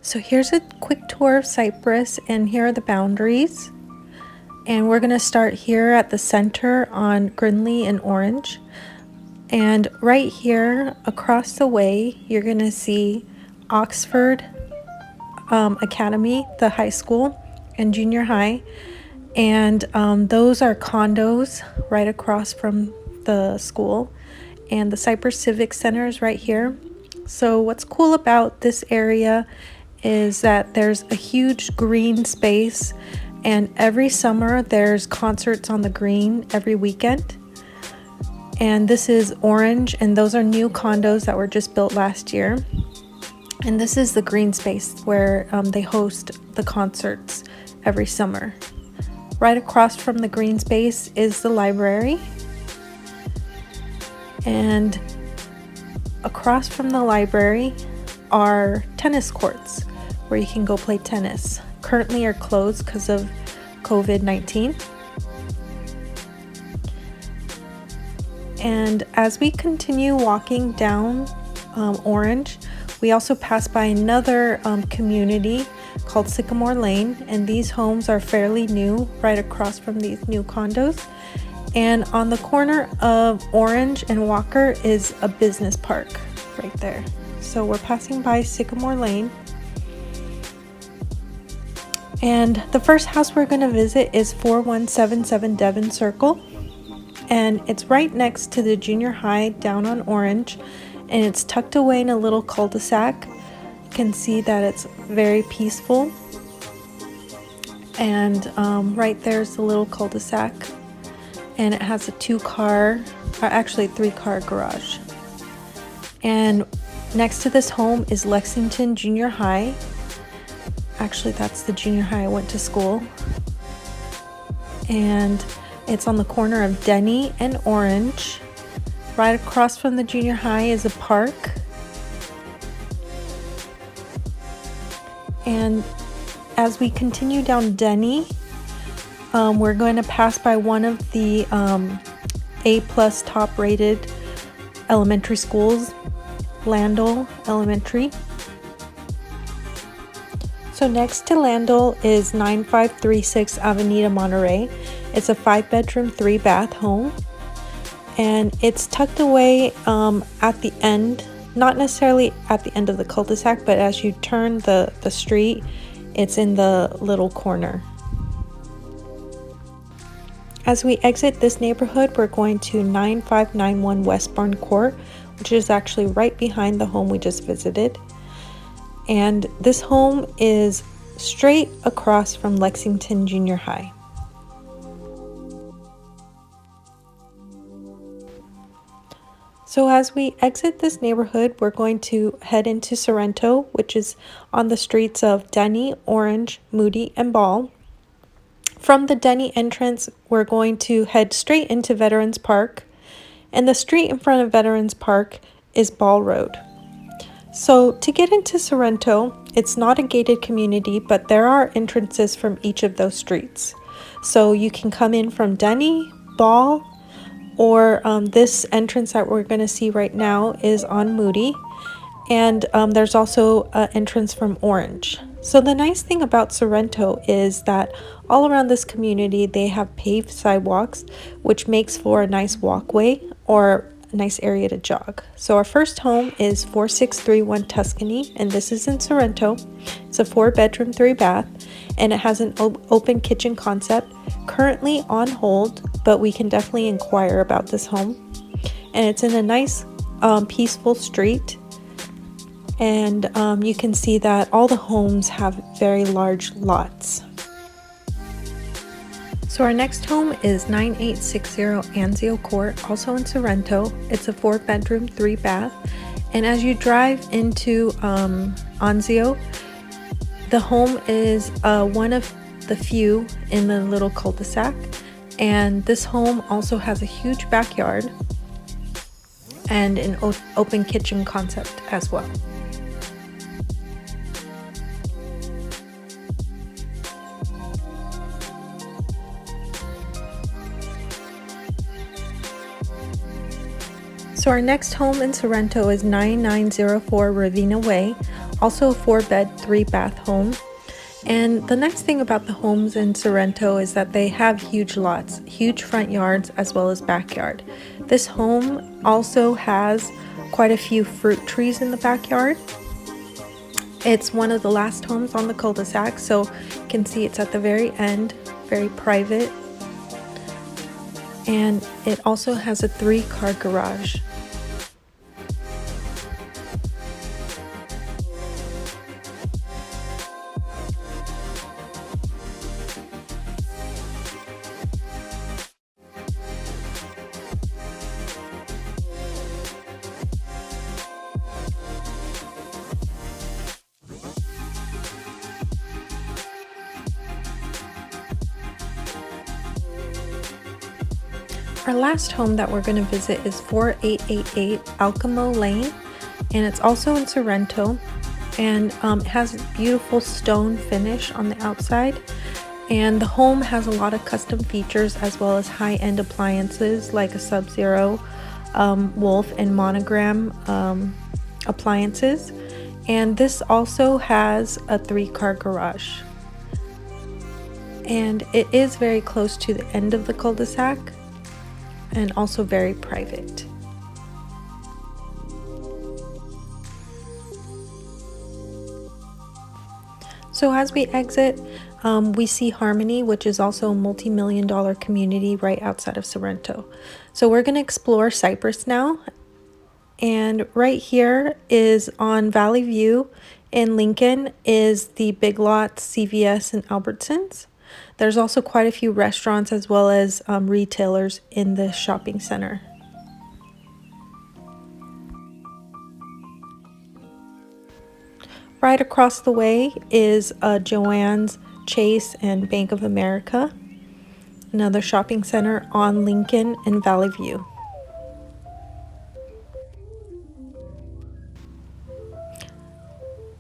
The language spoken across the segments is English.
So here's a quick tour of Cypress, and here are the boundaries. And we're going to start here at the center on Grinley and Orange. And right here across the way, you're going to see Oxford Academy, the high school and junior high. And those are condos right across from the school. And the Cypress Civic Center is right here. So what's cool about this area is that there's a huge green space, and every summer there's concerts on the green every weekend. And this is Orange, and those are new condos that were just built last year. And this is the green space where they host the concerts every summer. Right across from the green space is the library. And across from the library are tennis courts where you can go play tennis. Currently are closed because of COVID-19. And as we continue walking down Orange, we also pass by another community called Sycamore Lane, and these homes are fairly new right across from these new condos. And on the corner of Orange and Walker is a business park right there. So we're passing by Sycamore Lane. And the first house we're going to visit is 4177 Devon Circle. And it's right next to the junior high down on Orange. And it's tucked away in a little cul-de-sac. You can see that it's very peaceful. And right there's the little cul-de-sac. And it has a 3-car garage. And next to this home is Lexington Junior High. Actually, that's the junior high I went to school. And it's on the corner of Denny and Orange. Right across from the junior high is a park. And as we continue down Denny, we're going to pass by one of the A+ top rated elementary schools, Landell Elementary. So next to Landell is 9536 Avenida Monterey. It's a 5-bedroom, 3-bath home. And it's tucked away at the end, not necessarily at the end of the cul-de-sac, but as you turn the street, it's in the little corner. As we exit this neighborhood, we're going to 9591 Westbourne Court, which is actually right behind the home we just visited. And this home is straight across from Lexington Junior High. So as we exit this neighborhood, we're going to head into Sorrento, which is on the streets of Denny, Orange, Moody, and Ball. From the Denny entrance, we're going to head straight into Veterans Park. And the street in front of Veterans Park is Ball Road. So to get into Sorrento, it's not a gated community, but there are entrances from each of those streets. So you can come in from Denny, Ball, or this entrance that we're going to see right now is on Moody. And there's also an entrance from Orange. So the nice thing about Sorrento is that all around this community, they have paved sidewalks, which makes for a nice walkway or a nice area to jog. So our first home is 4631 Tuscany, and this is in Sorrento. It's a 4-bedroom, 3-bath, and it has an open kitchen concept. Currently on hold, but we can definitely inquire about this home. And it's in a nice, peaceful street. And you can see that all the homes have very large lots. So our next home is 9860 Anzio Court, also in Sorrento. It's a 4-bedroom, 3-bath. And as you drive into Anzio, the home is one of the few in the little cul-de-sac. And this home also has a huge backyard and an open kitchen concept as well. So our next home in Sorrento is 9904 Ravenna Way, Also a 4-bed, 3-bath home. And the nice thing about the homes in Sorrento is that they have huge lots, huge front yards, as well as backyard. This home also has quite a few fruit trees in the backyard. It's one of the last homes on the cul-de-sac, so you can see it's at the very end, very private. And it also has a 3-car garage. Our last home that we're going to visit is 4888 Alcamo Lane, and it's also in Sorrento, and it has a beautiful stone finish on the outside, and the home has a lot of custom features as well as high-end appliances like a Sub-Zero, Wolf, and Monogram appliances, and this also has a 3-car garage, and it is very close to the end of the cul-de-sac and also very private. So as we exit, we see Harmony, which is also a multi-million-dollar community right outside of Sorrento. So we're going to explore Cypress now. And right here is on Valley View in Lincoln is the Big Lots, CVS, and Albertsons. There's also quite a few restaurants as well as retailers in this shopping center. Right across the way is Joann's, Chase, and Bank of America, another shopping center on Lincoln and Valley View.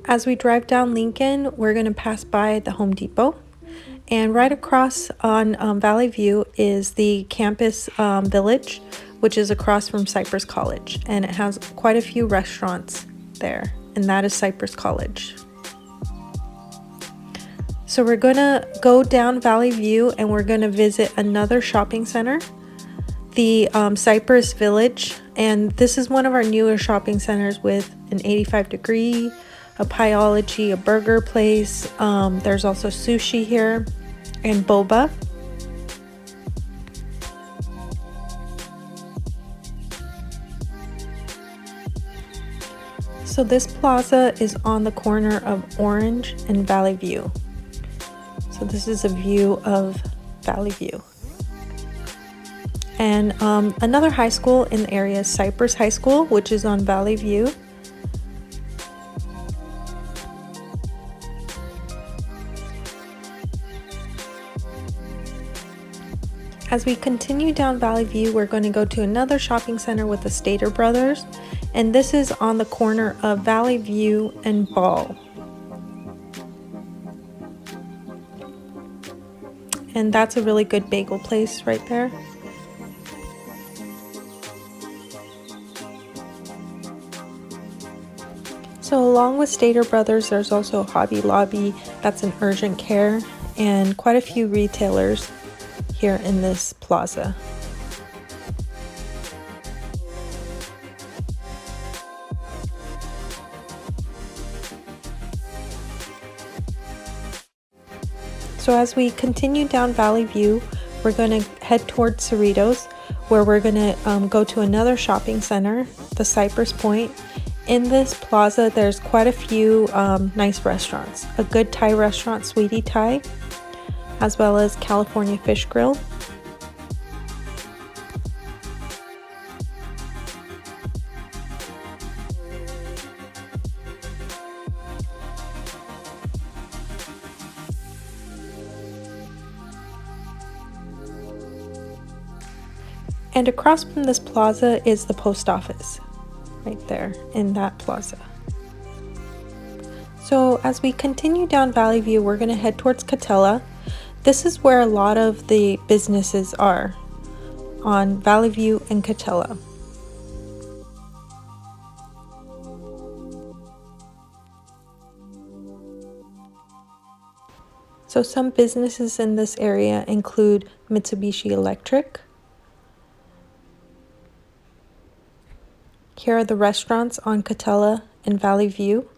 As we drive down Lincoln, we're going to pass by the Home Depot. And right across on Valley View is the campus village, which is across from Cypress College. And it has quite a few restaurants there, and that is Cypress College. So we're going to go down Valley View and we're going to visit another shopping center, the Cypress Village. And this is one of our newer shopping centers with an 85-degree, a Pieology, a burger place. There's also sushi here and boba. So this plaza is on the corner of Orange and Valley View. So this is a view of Valley View. And another high school in the area is Cypress High School, which is on Valley View. As we continue down Valley View, we're going to go to another shopping center with the Stater Brothers, and this is on the corner of Valley View and Ball. And that's a really good bagel place right there. So along with Stater Brothers, there's also Hobby Lobby, that's an urgent care, and quite a few retailers here in this plaza. So as we continue down Valley View, we're going to head towards Cerritos, where we're going to go to another shopping center, the Cypress Point. In this plaza, there's quite a few nice restaurants. A good Thai restaurant, Sweetie Thai, as well as California Fish Grill. And across from this plaza is the post office, right there in that plaza. So as we continue down Valley View, we're going to head towards Catella. This is where a lot of the businesses are, on Valley View and Catella. So So some businesses in this area include Mitsubishi Electric. Here are the restaurants on Catella and Valley View.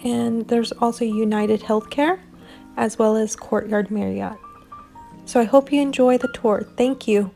And there's also United Healthcare, as well as Courtyard Marriott. So I hope you enjoy the tour. Thank you.